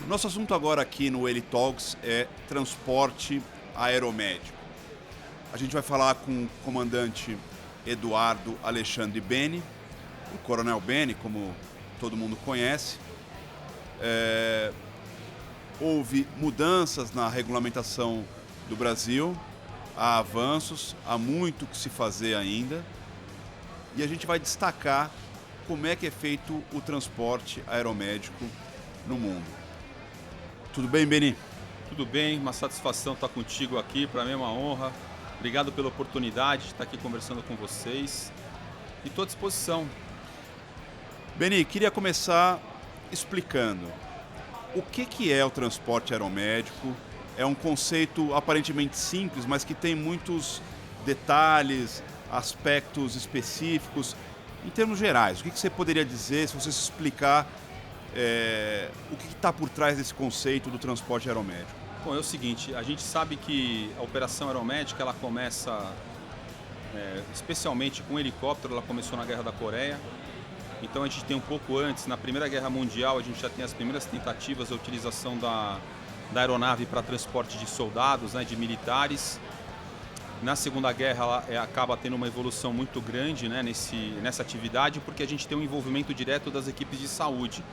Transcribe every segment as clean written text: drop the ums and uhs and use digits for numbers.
Nosso assunto agora aqui no Eli Talks é transporte aeromédico. A gente vai falar com o comandante Eduardo Alexandre Beni, o Coronel Beni, como todo mundo conhece. Houve mudanças na regulamentação do Brasil, há avanços, há muito que se fazer ainda. E a gente vai destacar como é que é feito o transporte aeromédico no mundo. Tudo bem, Beni? Tudo bem, uma satisfação estar contigo aqui, para mim é uma honra. Obrigado pela oportunidade de estar aqui conversando com vocês e estou à disposição. Beni, queria começar explicando o que é o transporte aeromédico. É um conceito aparentemente simples, mas que tem muitos detalhes, aspectos específicos. Em termos gerais, o que você poderia dizer se você se explicar o que está por trás desse conceito do transporte aeromédico? Bom, é o seguinte, a gente sabe que a operação aeromédica ela começa especialmente com um helicóptero, ela começou na Guerra da Coreia. Então a gente tem um pouco antes, na Primeira Guerra Mundial, a gente já tem as primeiras tentativas da utilização da aeronave para transporte de soldados, né, de militares. Na Segunda Guerra ela acaba tendo uma evolução muito grande, né, nessa atividade, porque a gente tem um envolvimento direto das equipes de saúde.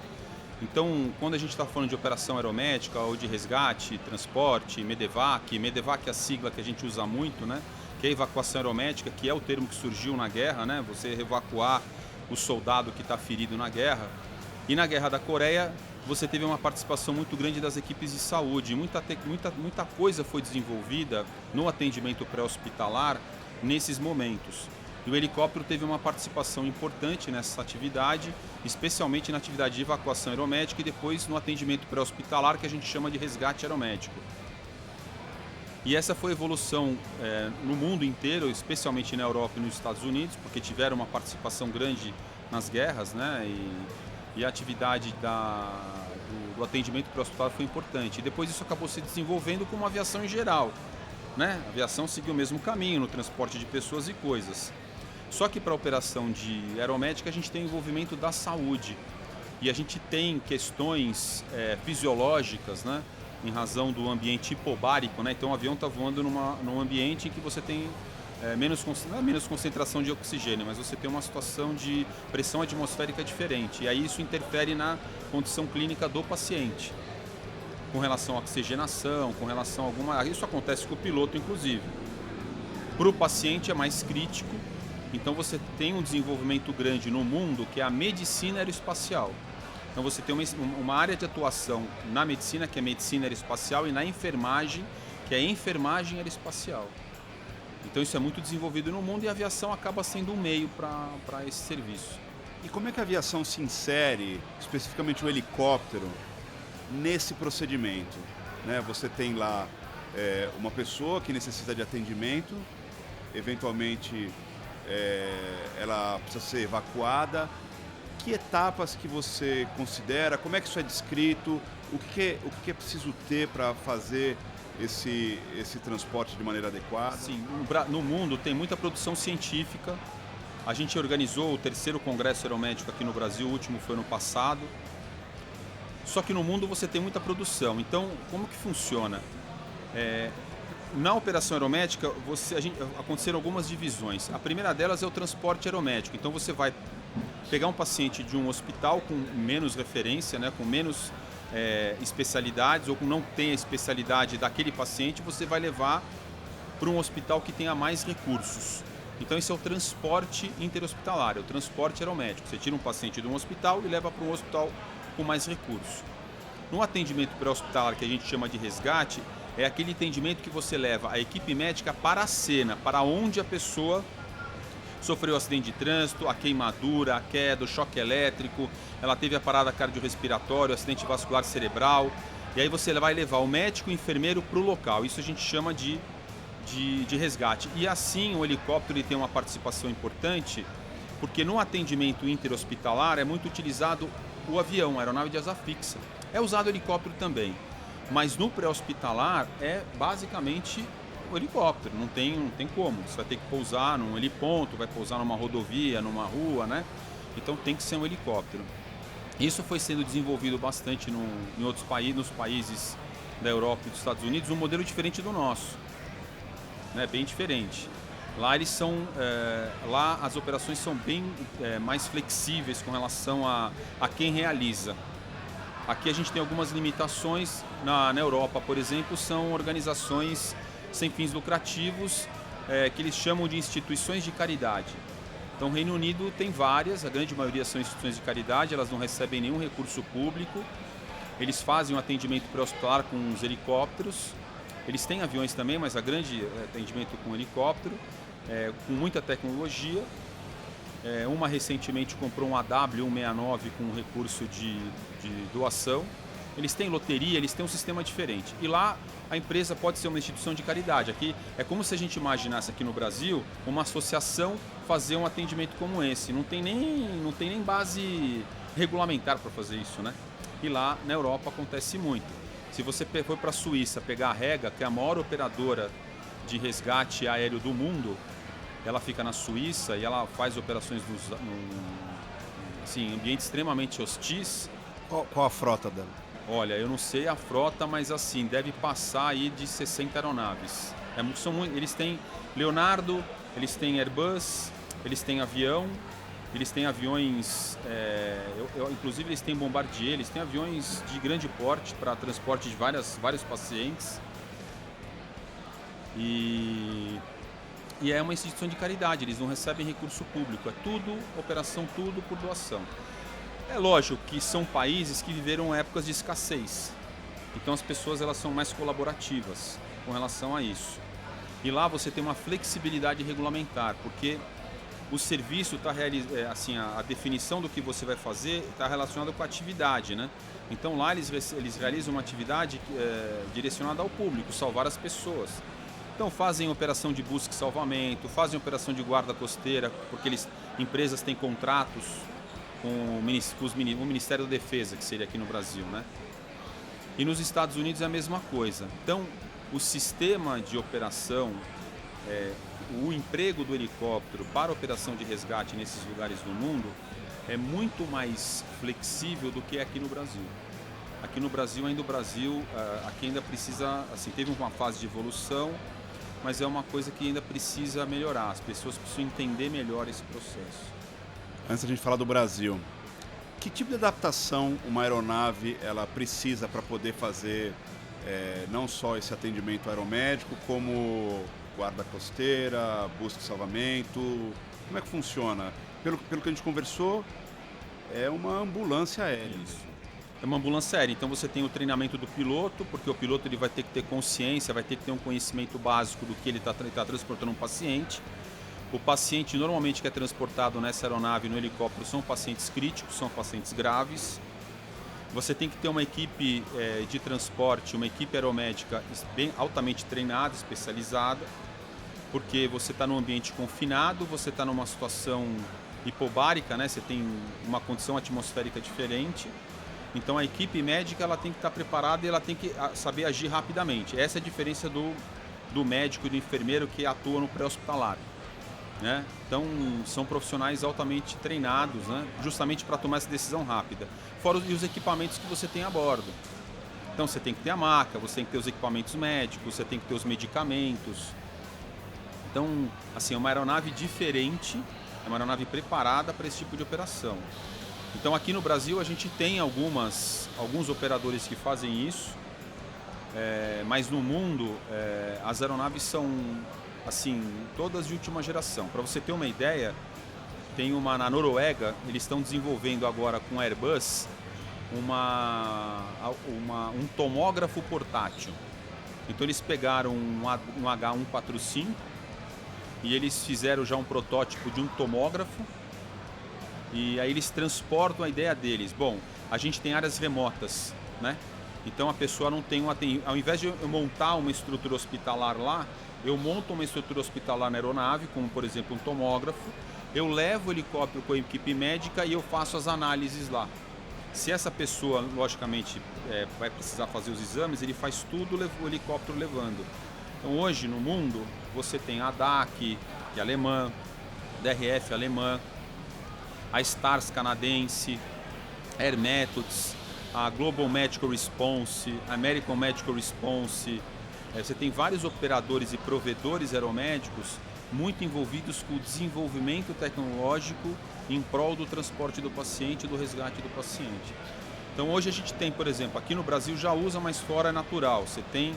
Então, quando a gente está falando de operação aeromédica ou de resgate, transporte, MEDEVAC é a sigla que a gente usa muito, né, que é a evacuação aeromédica, que é o termo que surgiu na guerra, né, você evacuar o soldado que está ferido na guerra. E na Guerra da Coreia, você teve uma participação muito grande das equipes de saúde. Muita coisa foi desenvolvida no atendimento pré-hospitalar nesses momentos. E o helicóptero teve uma participação importante nessa atividade, especialmente na atividade de evacuação aeromédica e depois no atendimento pré-hospitalar, que a gente chama de resgate aeromédico. E essa foi a evolução no mundo inteiro, especialmente na Europa e nos Estados Unidos, porque tiveram uma participação grande nas guerras, né? E a atividade do atendimento pré-hospitalar foi importante. E depois isso acabou se desenvolvendo como a aviação em geral, né? A aviação seguiu o mesmo caminho no transporte de pessoas e coisas. Só que para a operação de aeromédica a gente tem envolvimento da saúde. E a gente tem questões fisiológicas, né? Em razão do ambiente hipobárico, né? Então o avião está voando num ambiente em que você tem menos concentração de oxigênio, mas você tem uma situação de pressão atmosférica diferente. E aí isso interfere na condição clínica do paciente, com relação à oxigenação, com relação a alguma... Isso acontece com o piloto, inclusive. Para o paciente é mais crítico, então você tem um desenvolvimento grande no mundo que é a medicina aeroespacial. Então você tem uma área de atuação na medicina, que é medicina aeroespacial, e na enfermagem, que é enfermagem aeroespacial. Então isso é muito desenvolvido no mundo e a aviação acaba sendo um meio para esse serviço. E como é que a aviação se insere, especificamente o helicóptero, nesse procedimento? Né? Você tem lá uma pessoa que necessita de atendimento, eventualmente ela precisa ser evacuada. Que etapas que você considera? Como é que isso é descrito? O que é preciso ter para fazer esse transporte de maneira adequada? Sim, no mundo tem muita produção científica. A gente organizou o 3º Congresso Aeromédico aqui no Brasil, o último foi no passado. Só que no mundo você tem muita produção. Então, como que funciona? Na operação aeromédica, aconteceram algumas divisões. A primeira delas é o transporte aeromédico. Então você vai pegar um paciente de um hospital com menos referência, né, com menos especialidades, ou que não tem a especialidade daquele paciente, você vai levar para um hospital que tenha mais recursos. Então esse é o transporte interhospitalar, é o transporte aeromédico. Você tira um paciente de um hospital e leva para um hospital com mais recursos. No atendimento pré-hospitalar, que a gente chama de resgate, é aquele atendimento que você leva a equipe médica para a cena, para onde a pessoa sofreu um acidente de trânsito, a queimadura, a queda, o choque elétrico, ela teve a parada cardiorrespiratória, o acidente vascular cerebral. E aí você vai levar o médico e o enfermeiro para o local. Isso a gente chama de resgate. E assim o helicóptero ele tem uma participação importante, porque no atendimento interhospitalar é muito utilizado o avião, a aeronave de asa fixa. É usado o helicóptero também, mas no pré-hospitalar é basicamente o helicóptero, não tem como. Você vai ter que pousar num heliponto, vai pousar numa rodovia, numa rua, né? Então tem que ser um helicóptero. Isso foi sendo desenvolvido bastante em outros países, nos países da Europa e dos Estados Unidos, um modelo diferente do nosso, né? Bem diferente. Lá lá as operações são bem mais flexíveis com relação a quem realiza. Aqui a gente tem algumas limitações. Na Europa, por exemplo, são organizações sem fins lucrativos, que eles chamam de instituições de caridade. Então, o Reino Unido tem várias, a grande maioria são instituições de caridade, elas não recebem nenhum recurso público, eles fazem um atendimento pré-hospitalar com os helicópteros, eles têm aviões também, mas a grande atendimento com helicóptero, com muita tecnologia. Uma recentemente comprou um AW169 com recurso de doação. Eles têm loteria, eles têm um sistema diferente. E lá a empresa pode ser uma instituição de caridade. Aqui é como se a gente imaginasse aqui no Brasil uma associação fazer um atendimento como esse. Não tem nem base regulamentar para fazer isso, né? E lá na Europa acontece muito. Se você for para a Suíça pegar a Rega, que é a maior operadora de resgate aéreo do mundo, ela fica na Suíça e ela faz operações em ambientes extremamente hostis. Qual a frota dela? Olha, eu não sei a frota, mas assim, deve passar aí de 60 aeronaves. Eles têm Leonardo, eles têm Airbus, eles têm avião, eles têm aviões, inclusive eles têm Bombardier, eles têm aviões de grande porte para transporte de vários pacientes. E é uma instituição de caridade, eles não recebem recurso público, operação tudo por doação. É lógico que são países que viveram épocas de escassez, então as pessoas elas são mais colaborativas com relação a isso. E lá você tem uma flexibilidade regulamentar, porque o serviço está a definição do que você vai fazer está relacionada com a atividade, né? Então lá eles realizam uma atividade direcionada ao público, salvar as pessoas. Então fazem operação de busca e salvamento, fazem operação de guarda costeira, porque empresas têm contratos com o Ministério da Defesa, que seria aqui no Brasil, né? E nos Estados Unidos é a mesma coisa. Então o sistema de operação, o emprego do helicóptero para operação de resgate nesses lugares do mundo é muito mais flexível do que aqui no Brasil. Aqui no Brasil, aqui ainda precisa, teve uma fase de evolução, mas é uma coisa que ainda precisa melhorar. As pessoas precisam entender melhor esse processo. Antes da gente falar do Brasil, que tipo de adaptação uma aeronave ela precisa para poder fazer não só esse atendimento aeromédico, como guarda costeira, busca e salvamento? Como é que funciona? Pelo que a gente conversou, é uma ambulância aérea. Isso. É uma ambulância aérea, então você tem o treinamento do piloto, porque o piloto ele vai ter que ter consciência, vai ter que ter um conhecimento básico do que ele está transportando um paciente. O paciente normalmente que é transportado nessa aeronave, no helicóptero, são pacientes críticos, são pacientes graves. Você tem que ter uma equipe de transporte, uma equipe aeromédica bem altamente treinada, especializada, porque você está num ambiente confinado, você está numa situação hipobárica, né? Você tem uma condição atmosférica diferente. Então a equipe médica ela tem que estar preparada e ela tem que saber agir rapidamente. Essa é a diferença do médico e do enfermeiro que atua no pré-hospitalar, né? Então são profissionais altamente treinados, né? Justamente para tomar essa decisão rápida. Fora os equipamentos que você tem a bordo. Então você tem que ter a maca, você tem que ter os equipamentos médicos, você tem que ter os medicamentos. Então, é uma aeronave diferente, é uma aeronave preparada para esse tipo de operação. Então aqui no Brasil a gente tem alguns operadores que fazem isso, mas no mundo as aeronaves são todas de última geração. Para você ter uma ideia, tem na Noruega, eles estão desenvolvendo agora com a Airbus um tomógrafo portátil. Então eles pegaram um H145 e eles fizeram já um protótipo de um tomógrafo. E aí eles transportam a ideia deles. Bom, a gente tem áreas remotas, né? Então a pessoa não tem ao invés de eu montar uma estrutura hospitalar lá, eu monto uma estrutura hospitalar na aeronave, como por exemplo um tomógrafo, eu levo o helicóptero com a equipe médica e eu faço as análises lá. Se essa pessoa, logicamente, vai precisar fazer os exames, ele faz tudo o helicóptero levando. Então hoje no mundo você tem a DAC, que é alemã, DRF alemã, a Stars canadense, Air Methods, a Global Medical Response, American Medical Response. Você tem vários operadores e provedores aeromédicos muito envolvidos com o desenvolvimento tecnológico em prol do transporte do paciente e do resgate do paciente. Então hoje a gente tem, por exemplo, aqui no Brasil já usa, mas fora é natural. Você tem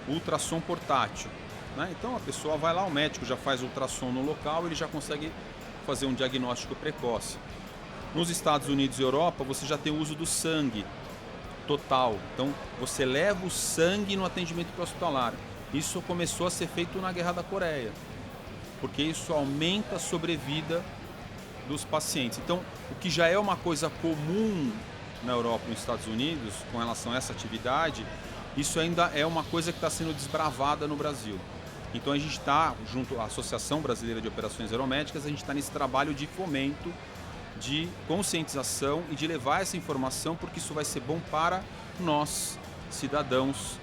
ultrassom portátil, né? Então a pessoa vai lá, o médico já faz ultrassom no local, ele já consegue fazer um diagnóstico precoce. Nos Estados Unidos e Europa, você já tem o uso do sangue total. Então, você leva o sangue no atendimento pré-hospitalar. Isso começou a ser feito na Guerra da Coreia, porque isso aumenta a sobrevida dos pacientes. Então, o que já é uma coisa comum na Europa e nos Estados Unidos, com relação a essa atividade, isso ainda é uma coisa que está sendo desbravada no Brasil. Então, a gente está, junto à Associação Brasileira de Operações Aeromédicas, a gente está nesse trabalho de fomento, de conscientização e de levar essa informação, porque isso vai ser bom para nós, cidadãos,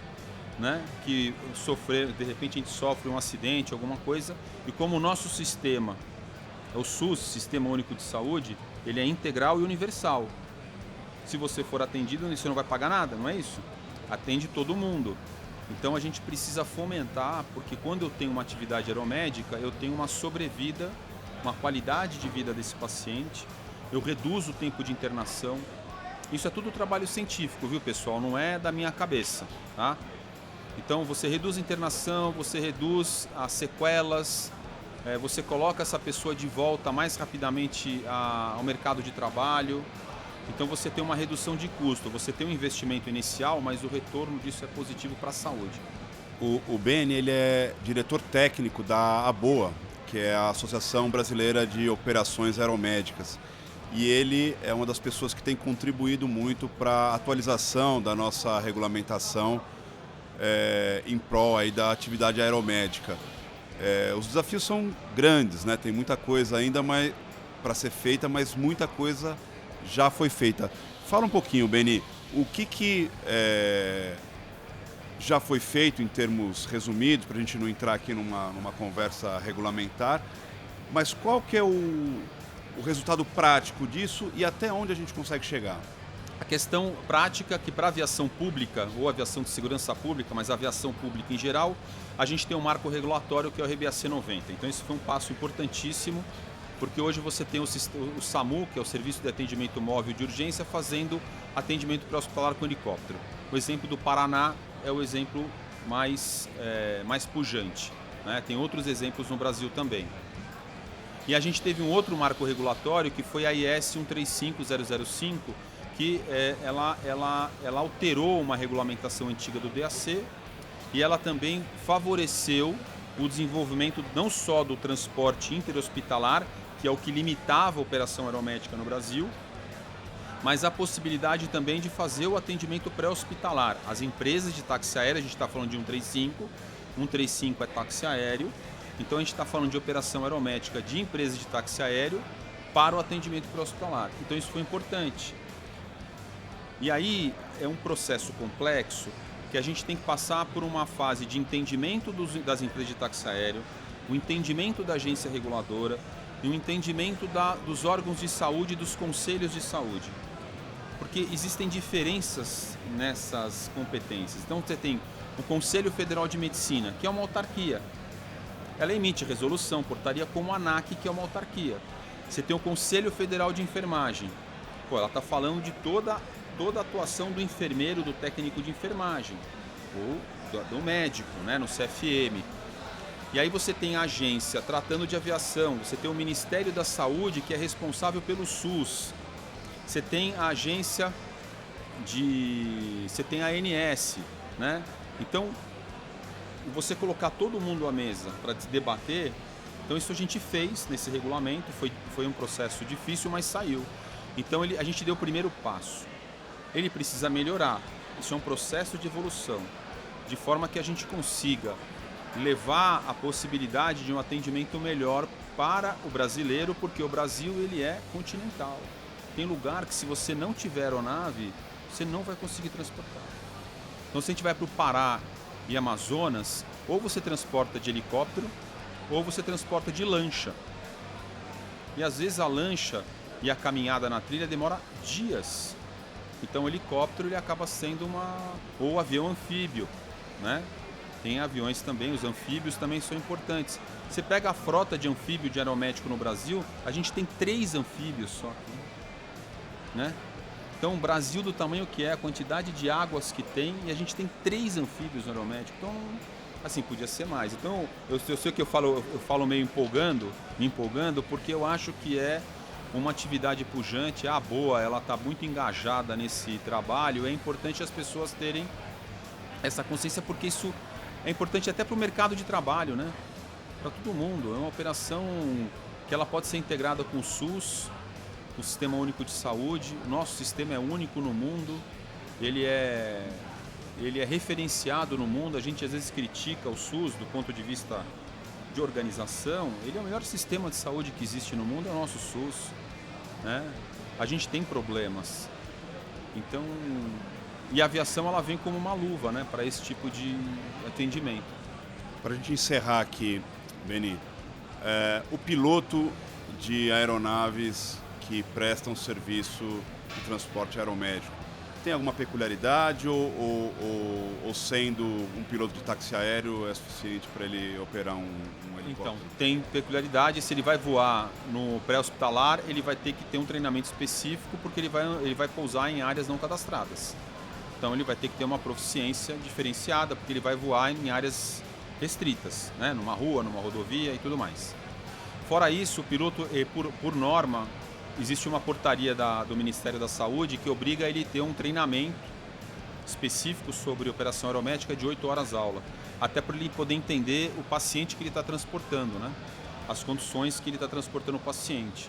né, que de repente a gente sofre um acidente, alguma coisa, e como o nosso sistema, o SUS, Sistema Único de Saúde, ele é integral e universal. Se você for atendido, você não vai pagar nada, não é isso? Atende todo mundo. Então a gente precisa fomentar, porque quando eu tenho uma atividade aeromédica, eu tenho uma sobrevida, uma qualidade de vida desse paciente, eu reduzo o tempo de internação. Isso é tudo trabalho científico, viu, pessoal? Não é da minha cabeça, tá? Então você reduz a internação, você reduz as sequelas, você coloca essa pessoa de volta mais rapidamente ao mercado de trabalho. Então você tem uma redução de custo, você tem um investimento inicial, mas o retorno disso é positivo para a saúde. O Beni, ele é diretor técnico da ABOA, que é a Associação Brasileira de Operações Aeromédicas. E ele é uma das pessoas que tem contribuído muito para a atualização da nossa regulamentação em prol aí da atividade aeromédica. Os desafios são grandes, né? Tem muita coisa ainda para ser feita, mas muita coisa já foi feita. Fala um pouquinho, Beni, o que já foi feito em termos resumidos, para a gente não entrar aqui numa conversa regulamentar, mas qual que é o resultado prático disso e até onde a gente consegue chegar? A questão prática é que para a aviação pública, ou aviação de segurança pública, mas a aviação pública em geral, a gente tem um marco regulatório que é o RBAC 90. Então isso foi um passo importantíssimo, porque hoje você tem o SAMU, que é o Serviço de Atendimento Móvel de Urgência, fazendo atendimento pré-hospitalar com helicóptero. O exemplo do Paraná é o exemplo mais pujante, né? Tem outros exemplos no Brasil também. E a gente teve um outro marco regulatório, que foi a IS 135005, que ela alterou uma regulamentação antiga do DAC e ela também favoreceu o desenvolvimento não só do transporte interhospitalar, que é o que limitava a operação aeromédica no Brasil, mas a possibilidade também de fazer o atendimento pré-hospitalar. As empresas de táxi aéreo, a gente está falando de 135 é táxi aéreo, então a gente está falando de operação aeromédica de empresas de táxi aéreo para o atendimento pré-hospitalar. Então isso foi importante. E aí é um processo complexo que a gente tem que passar por uma fase de entendimento das empresas de táxi aéreo, o entendimento da agência reguladora e o entendimento dos órgãos de saúde e dos conselhos de saúde. Porque existem diferenças nessas competências. Então você tem o Conselho Federal de Medicina, que é uma autarquia. Ela emite resolução, portaria, como a ANAC, que é uma autarquia. Você tem o Conselho Federal de Enfermagem. Ela está falando de toda a atuação do enfermeiro, do técnico de enfermagem, ou do médico, né, no CFM. E aí você tem a agência tratando de aviação, você tem o Ministério da Saúde, que é responsável pelo SUS. Você tem a agência você tem a ANS, né? Então, você colocar todo mundo à mesa para debater, então isso a gente fez nesse regulamento, foi um processo difícil, mas saiu. Então a gente deu o primeiro passo. Ele precisa melhorar, isso é um processo de evolução, de forma que a gente consiga levar a possibilidade de um atendimento melhor para o brasileiro, porque o Brasil ele é continental. Tem lugar que se você não tiver aeronave, você não vai conseguir transportar. Então se a gente vai para o Pará e Amazonas, ou você transporta de helicóptero, ou você transporta de lancha. E às vezes a lancha, e a caminhada na trilha demora dias. Então o helicóptero ele acaba sendo ou avião anfíbio, né? Tem aviões também, os anfíbios também são importantes. Você pega a frota de anfíbio de aeromédico no Brasil, a gente tem 3 anfíbios só aqui, né? Então o Brasil do tamanho que é, a quantidade de águas que tem, e a gente tem 3 anfíbios no aeromédico. Então, assim, podia ser mais. Então eu sei que eu falo meio me empolgando, porque eu acho que é uma atividade pujante, boa, ela está muito engajada nesse trabalho. É importante as pessoas terem essa consciência, porque isso é importante até para o mercado de trabalho, né? Para todo mundo. É uma operação que ela pode ser integrada com o SUS, o Sistema Único de Saúde. O nosso sistema é único no mundo, ele é referenciado no mundo. A gente às vezes critica o SUS do ponto de vista de organização. Ele é o melhor sistema de saúde que existe no mundo, é o nosso SUS, né? A gente tem problemas. Então, e a aviação ela vem como uma luva, né, para esse tipo de atendimento. Para a gente encerrar aqui, Beni, o piloto de aeronaves que prestam serviço de transporte aeromédico tem alguma peculiaridade ou sendo um piloto de táxi aéreo é suficiente para ele operar um helicóptero? Então, tem peculiaridade. Se ele vai voar no pré-hospitalar, ele vai ter que ter um treinamento específico, porque ele vai pousar em áreas não cadastradas. Então ele vai ter que ter uma proficiência diferenciada, porque ele vai voar em áreas restritas, né? Numa rua, numa rodovia e tudo mais. Fora isso, o piloto, por norma, existe uma portaria do Ministério da Saúde que obriga ele a ter um treinamento específico sobre operação aeromédica de 8 horas aula, até para ele poder entender o paciente que ele está transportando, né? As condições que ele está transportando o paciente.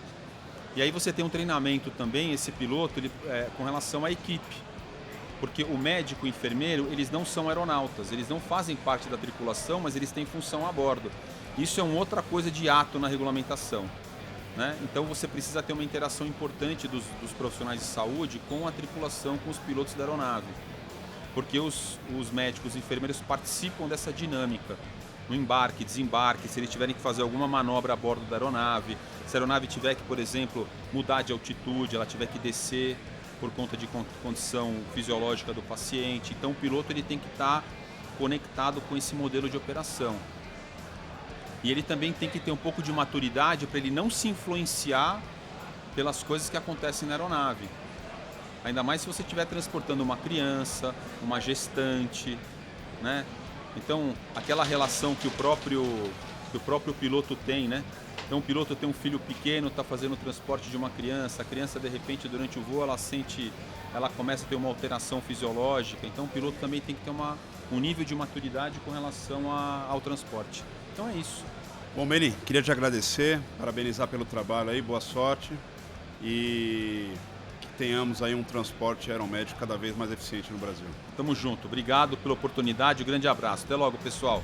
E aí você tem um treinamento também, esse piloto, com relação à equipe. Porque o médico e o enfermeiro, eles não são aeronautas, eles não fazem parte da tripulação, mas eles têm função a bordo. Isso é uma outra coisa de ato na regulamentação, né? Então você precisa ter uma interação importante dos profissionais de saúde com a tripulação, com os pilotos da aeronave. Porque os médicos e enfermeiros participam dessa dinâmica, no embarque, desembarque, se eles tiverem que fazer alguma manobra a bordo da aeronave, se a aeronave tiver que, por exemplo, mudar de altitude, ela tiver que descer por conta de condição fisiológica do paciente. Então o piloto ele tem que estar conectado com esse modelo de operação. E ele também tem que ter um pouco de maturidade para ele não se influenciar pelas coisas que acontecem na aeronave. Ainda mais se você estiver transportando uma criança, uma gestante, né? Então, aquela relação que o próprio piloto tem, né? Então, o piloto tem um filho pequeno, está fazendo o transporte de uma criança, a criança, de repente, durante o voo, ela começa a ter uma alteração fisiológica. Então, o piloto também tem que ter um nível de maturidade com relação ao transporte. Então, é isso. Bom, Beni, queria te agradecer, parabenizar pelo trabalho aí, boa sorte e que tenhamos aí um transporte aeromédico cada vez mais eficiente no Brasil. Tamo junto. Obrigado pela oportunidade, um grande abraço. Até logo, pessoal.